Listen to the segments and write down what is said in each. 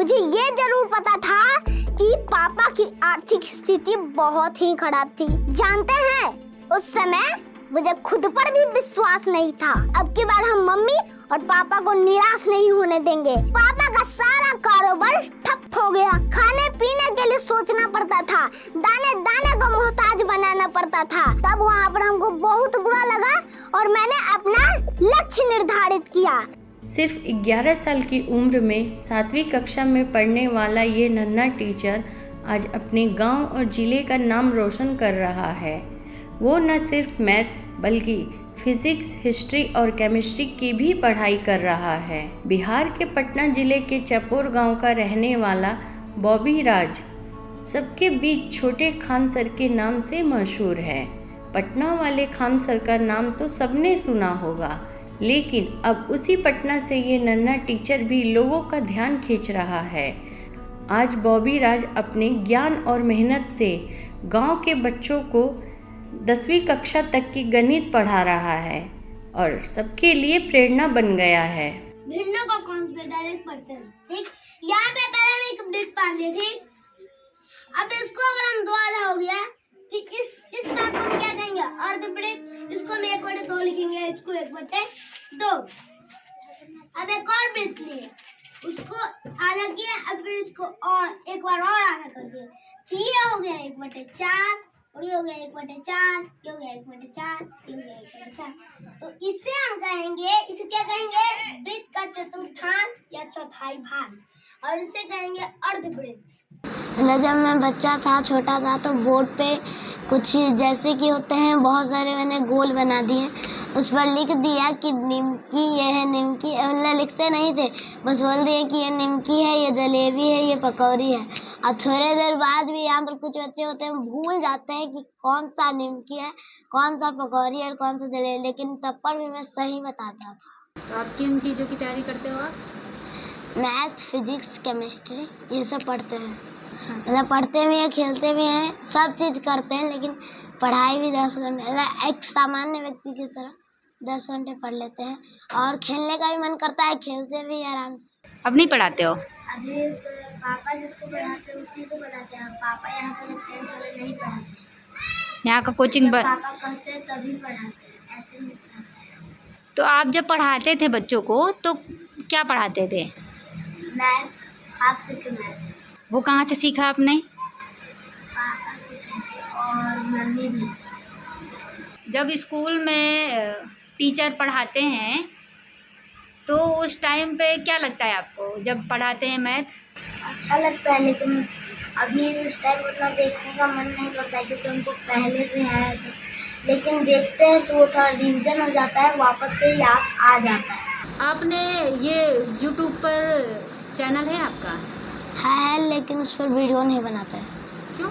मुझे ये जरूर पता था कि पापा की आर्थिक स्थिति बहुत ही खराब थी। जानते हैं, उस समय मुझे खुद पर भी विश्वास नहीं था। अब की बार हम मम्मी और पापा को निराश नहीं होने देंगे। पापा का सारा कारोबार ठप हो गया। खाने पीने के लिए सोचना पड़ता था, दाने दाने को मोहताज बनाना पड़ता था। तब वहाँ पर हमको बहुत बुरा लगा और मैंने अपना लक्ष्य निर्धारित किया। सिर्फ 11 साल की उम्र में 7वीं कक्षा में पढ़ने वाला ये नन्हा टीचर आज अपने गांव और ज़िले का नाम रोशन कर रहा है। वो न सिर्फ मैथ्स बल्कि फिज़िक्स, हिस्ट्री और केमिस्ट्री की भी पढ़ाई कर रहा है। बिहार के पटना ज़िले के चपोर गांव का रहने वाला बॉबी राज सबके बीच छोटे खान सर के नाम से मशहूर है। पटना वाले खान सर का नाम तो सबने सुना होगा, लेकिन अब उसी पटना से ये नन्हा टीचर भी लोगों का ध्यान खींच रहा है। आज बॉबी राज अपने ज्ञान और मेहनत से गांव के बच्चों को 10वीं कक्षा तक की गणित पढ़ा रहा है और सबके लिए प्रेरणा बन गया है। भिन्नों को कौन से डायरेक्ट पढ़ते हैं, ठीक? यहाँ पे पहले में एक वृत्त पाल दिया, ठीक? अब इसको अगर हम दो आधा हो गया, ठीक, इस बात को हम क्या कहेंगे? अर्धवृत्त। इसको हम 1/2 लिखेंगे, इसको 1/2। अब एक और वृत्त लिए, उसको आधा किया, अब फिर इसको और एक बार और आधा कर दिया। ये हो गया 1/4 और ये हो गया 1/4, ये हो गया 1/4, ये हो गया 1/4। तो इससे हम कहेंगे, इसे क्या कहेंगे? वृत्त का चतुर्थांश या चौथाई भाग, और इसे कहेंगे अर्धवृत्त। जब मैं बच्चा था, छोटा था, तो बोर्ड पे कुछ जैसे कि होते हैं बहुत सारे मैंने गोल बना दिए। उस पर लिख दिया कि निमकी, ये है निमकी। मतलब लिखते नहीं थे, बस बोल दिए कि ये निमकी है, ये जलेबी है, ये पकौड़ी है। और थोड़ी देर बाद भी यहाँ पर कुछ बच्चे होते हैं भूल जाते हैं कि कौन सा निमकी है, कौन सा पकौड़ी है और कौन सा जलेबी, लेकिन तब पर भी मैं सही बताता था। तो आप किन चीज़ों की तैयारी करते हो आप? मैथ, फिजिक्स, केमिस्ट्री ये सब पढ़ते हैं। मतलब पढ़ते भी हैं, खेलते भी हैं, सब चीज़ करते हैं, लेकिन पढ़ाई भी 10 घंटे, मतलब एक सामान्य व्यक्ति की तरह 10 घंटे पढ़ लेते हैं। और खेलने का भी मन करता है, खेलते भी आराम से। अब नहीं पढ़ाते हो? अभी पापा जिसको पढ़ाते हैं उसी को पढ़ाते हैं। पापा यहाँ पर 10th वाले नहीं पढ़ाते। यहाँ का कोचिंग पापा कहते हैं तभी पढ़ाते हैं, ऐसे नहीं पढ़ाते हैं। तो आप जब पढ़ाते थे बच्चों को तो क्या पढ़ाते थे? मैथ, खास करके मैथ। वो कहाँ से सीखा आपने? पापा सिखाए थे और मम्मी भी। जब स्कूल में टीचर पढ़ाते हैं तो उस टाइम पे क्या लगता है आपको जब पढ़ाते हैं मैथ? अच्छा लगता है, लेकिन अभी इस टाइम उतना देखने का मन नहीं करता है क्योंकि हमको पहले से आया था। लेकिन देखते हैं तो वो थोड़ा रिविजन हो जाता है, वापस से याद आ जाता है। आपने ये यूट्यूब पर चैनल है आपका? है, लेकिन उस पर वीडियो नहीं बनाते हैं। क्यों?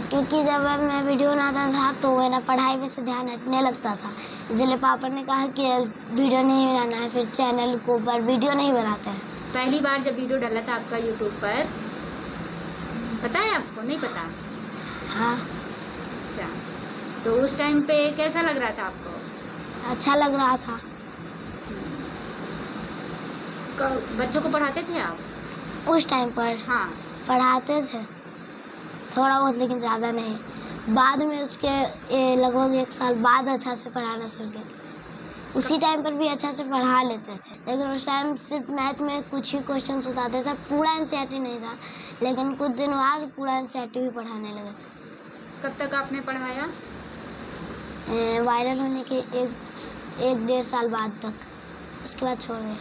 क्योंकि जब मैं वीडियो बनाता था तो मेरा पढ़ाई पे से ध्यान हटने लगता था, इसलिए पापा ने कहा कि वीडियो नहीं बनाना है, फिर चैनल को पर वीडियो नहीं बनाते हैं। पहली बार जब वीडियो डाला था आपका यूट्यूब पर, पता है आपको? नहीं पता? हाँ। अच्छा, तो उस टाइम पे कैसा लग रहा था आपको? अच्छा लग रहा था। बच्चों को पढ़ाते थे आप उस टाइम पर? हाँ। पढ़ाते थे थोड़ा बहुत, लेकिन ज़्यादा नहीं। बाद में उसके लगभग 1 साल बाद अच्छा से पढ़ाना शुरू किया। उसी टाइम पर भी अच्छा से पढ़ा लेते थे, लेकिन उस टाइम सिर्फ मैथ में कुछ ही क्वेश्चन उठाते थे, पूरा एनसीईआरटी नहीं था। लेकिन कुछ दिन बाद पूरा एनसीईआरटी भी पढ़ाने लगे थे। कब तक आपने पढ़ाया? वायरल होने के 1-1.5 साल बाद तक, उसके बाद छोड़ दिया।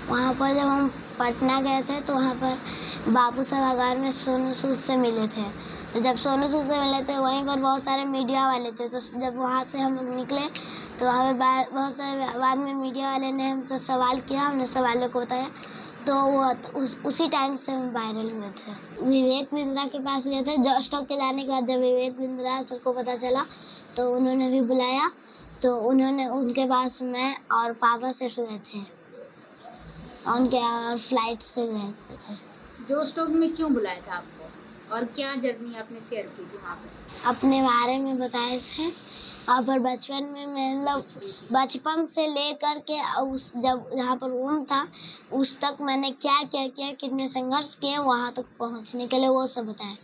वहाँ पर जब हम पटना गए थे तो वहाँ पर बाबू सभागार में सोनू सूद से मिले थे। तो जब सोनू सूद से मिले थे वहीं पर बहुत सारे मीडिया वाले थे। तो जब वहाँ से हम लोग निकले तो वहाँ पर बहुत सारे बाद में मीडिया वाले ने हमसे सवाल किया, हमने सवालों को बताया, तो वो उसी टाइम से हम वायरल हुए थे। विवेक बिंद्रा के पास गए थे। जॉस टॉक के जाने के बाद जब विवेक बिंद्रा सर को पता चला तो उन्होंने भी बुलाया, तो उन्होंने उनके पास मैं और पापा सिर्फ गए थे, उनके और फ्लाइट से गए थे। जो स्टॉक में क्यों बुलाया था आपको और क्या जर्नी आपने शेयर की थी वहाँ पे? अपने बारे में बताए थे वहाँ पर। बचपन में मतलब बचपन से लेकर के उस जब जहाँ पर उम्र था उस तक मैंने क्या क्या किया, कितने संघर्ष किए वहाँ तक पहुँचने के लिए, वो सब बताया।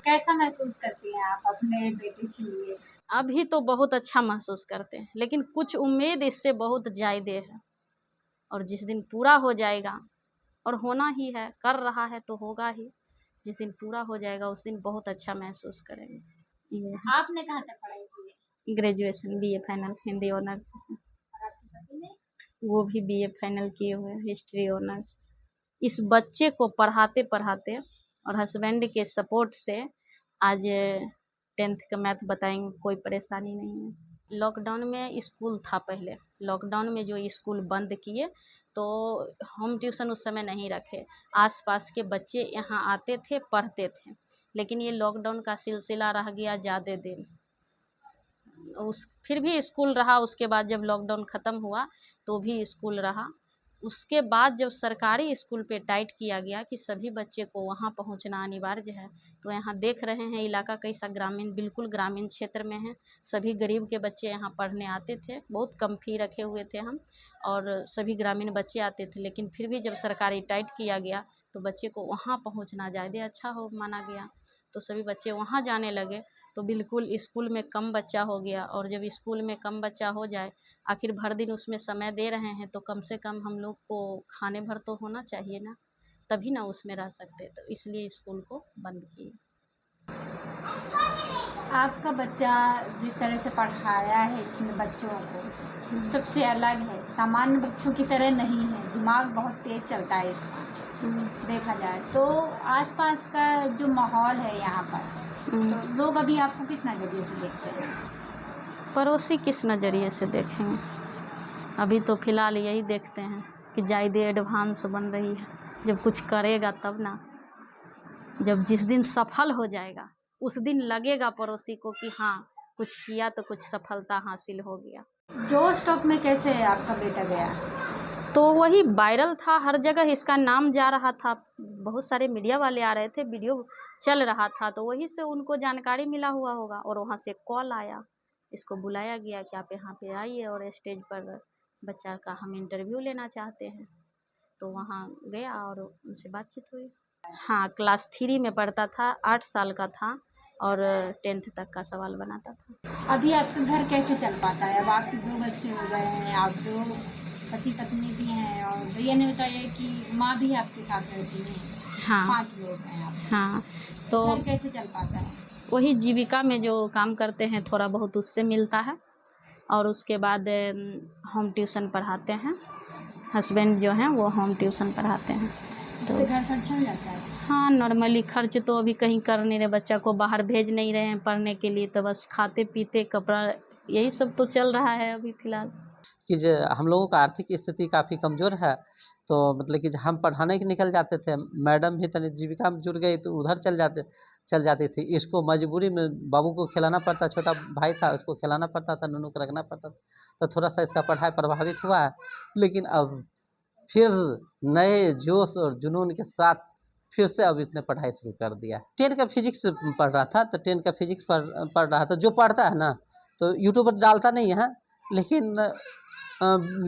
कैसा महसूस करती हैं आप अपने बेटे के लिए? अभी तो बहुत अच्छा महसूस करते हैं, लेकिन कुछ उम्मीद इससे बहुत ज़्यादा है, और जिस दिन पूरा हो जाएगा, और होना ही है, कर रहा है तो होगा ही, जिस दिन पूरा हो जाएगा उस दिन बहुत अच्छा महसूस करेंगे। ये आपने कहाँ तक पढ़ाई की है? Graduation BA final Hindi honours से। और आपके पति ने? वो भी BA फाइनल किए हुए हैं हिस्ट्री ऑनर्स। इस बच्चे को पढ़ाते पढ़ाते और हस्बैंड के सपोर्ट से आज 10th का मैथ बताएंगे, कोई परेशानी नहीं है। लॉकडाउन में स्कूल था पहले, लॉकडाउन में जो स्कूल बंद किए तो होम ट्यूशन उस समय नहीं रखे, आसपास के बच्चे यहाँ आते थे, पढ़ते थे, लेकिन ये लॉकडाउन का सिलसिला रह गया ज़्यादा दिन। फिर भी स्कूल रहा, उसके बाद जब लॉकडाउन ख़त्म हुआ तो भी स्कूल रहा। उसके बाद जब सरकारी स्कूल पे टाइट किया गया कि सभी बच्चे को वहाँ पहुँचना अनिवार्य है, तो यहाँ देख रहे हैं इलाका कैसा ग्रामीण, बिल्कुल ग्रामीण क्षेत्र में है। सभी गरीब के बच्चे यहाँ पढ़ने आते थे, बहुत कम फी रखे हुए थे हम, और सभी ग्रामीण बच्चे आते थे। लेकिन फिर भी जब सरकारी टाइट किया गया तो बच्चे को वहाँ पहुँचना ज़्यादा अच्छा हो माना गया, तो सभी बच्चे वहाँ जाने लगे। तो बिल्कुल स्कूल में कम बच्चा हो गया, और जब स्कूल में कम बच्चा हो जाए, आखिर भर दिन उसमें समय दे रहे हैं, तो कम से कम हम लोग को खाने भर तो होना चाहिए ना, तभी ना उसमें रह सकते। तो इसलिए स्कूल को बंद किए। आपका बच्चा जिस तरह से पढ़ाया है इसमें बच्चों को सबसे अलग है, सामान्य बच्चों की तरह नहीं है, दिमाग बहुत तेज चलता है इसका देखा जाए तो। आसपास का जो माहौल है यहाँ पर, तो लोग अभी आपको किस नज़रिए से देखते हैं? पड़ोसी किस नज़रिए से देखेंगे? अभी तो फ़िलहाल यही देखते हैं कि ज़्यादा एडवांस बन रही है, जब कुछ करेगा तब ना, जब जिस दिन सफल हो जाएगा उस दिन लगेगा पड़ोसी को कि हाँ कुछ किया तो कुछ सफलता हासिल हो गया। जो स्टॉक में कैसे आपका बेटा गया? तो वही वायरल था, हर जगह इसका नाम जा रहा था, बहुत सारे मीडिया वाले आ रहे थे, वीडियो चल रहा था, तो वहीं से उनको जानकारी मिला हुआ होगा, और वहाँ से कॉल आया, इसको बुलाया गया कि आप यहाँ पे आइए और स्टेज पर बच्चा का हम इंटरव्यू लेना चाहते हैं। तो वहाँ गया और उनसे बातचीत हुई। हाँ, क्लास 3 में पढ़ता था, 8 साल का था, और 10th तक का सवाल बनाता था। अभी आपका घर कैसे चल पाता है? अब आपके 2 बच्चे हो गए हैं, आप 2 पति पत्नी भी हैं, और ये नहीं होता है कि माँ भी आपके साथ रहती है। हाँ 5 लोग हैं आप। हाँ, तो घर कैसे चल पाता है? वही जीविका में जो काम करते हैं थोड़ा बहुत उससे मिलता है, और उसके बाद होम ट्यूशन पढ़ाते हैं, हस्बैंड जो हैं वो होम ट्यूशन पढ़ाते हैं, तो उससे घर खर्च चल जाता है? हाँ, नॉर्मली खर्च तो अभी कहीं कर नहीं रहे, बच्चा को बाहर भेज नहीं रहे हैं पढ़ने के लिए, तो बस खाते पीते कपड़ा यही सब तो चल रहा है अभी फ़िलहाल। कि जो हम लोगों का आर्थिक स्थिति काफ़ी कमज़ोर है, तो मतलब कि हम पढ़ाने के निकल जाते थे, मैडम भी तनी जीविका में जुड़ गई तो उधर चल जाती थी। इसको मजबूरी में बाबू को खिलाना पड़ता, छोटा भाई था उसको खिलाना पड़ता था, नूनू को रखना पड़ता था, तो थोड़ा सा इसका पढ़ाई प्रभावित हुआ है। लेकिन अब फिर नए जोश और जुनून के साथ फिर से अब इसने पढ़ाई शुरू कर दिया। 10 का फिजिक्स पढ़ रहा था, तो 10 का फिजिक्स पढ़ रहा था। जो पढ़ता है ना तो यूट्यूब पर डालता नहीं है, लेकिन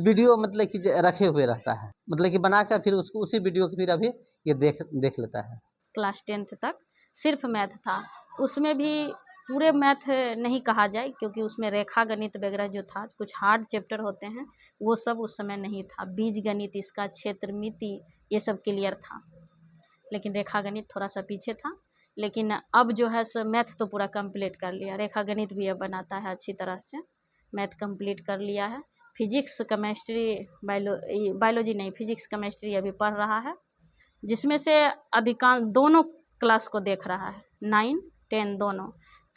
वीडियो मतलब कि रखे हुए रहता है, मतलब कि बना कर फिर उसको उसी वीडियो को फिर अभी ये देख लेता है। क्लास 10th तक सिर्फ मैथ था, उसमें भी पूरे मैथ नहीं कहा जाए, क्योंकि उसमें रेखा गणित वगैरह जो था, कुछ हार्ड चैप्टर होते हैं, वो सब उस समय नहीं था। बीज गणित, इसका क्षेत्रमिति, ये सब क्लियर था, लेकिन रेखा गणित थोड़ा सा पीछे था। लेकिन अब जो है सो मैथ तो पूरा कंप्लीट कर लिया, रेखा गणित भी अब बनाता है अच्छी तरह से, मैथ कंप्लीट कर लिया है। फिजिक्स केमिस्ट्री बायोलॉजी नहीं, फिजिक्स केमिस्ट्री अभी पढ़ रहा है, जिसमें से अधिकांश दोनों क्लास को देख रहा है, 9, 10 दोनों,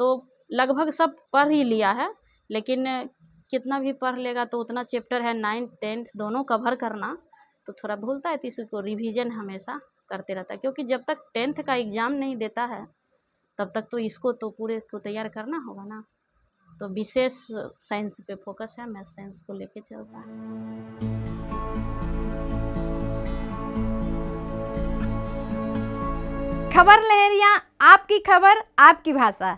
तो लगभग सब पढ़ ही लिया है। लेकिन कितना भी पढ़ लेगा तो उतना चैप्टर है 9, 10 दोनों कवर करना, तो थोड़ा भूलता है, तो इसको रिवीजन हमेशा करते रहता है, क्योंकि जब तक 10th का एग्ज़ाम नहीं देता है तब तक तो इसको तो पूरे को तैयार करना होगा ना। तो विशेष साइंस पे फोकस है, मैथ साइंस को लेके चलता है। खबर लहरिया, आपकी खबर आपकी भाषा।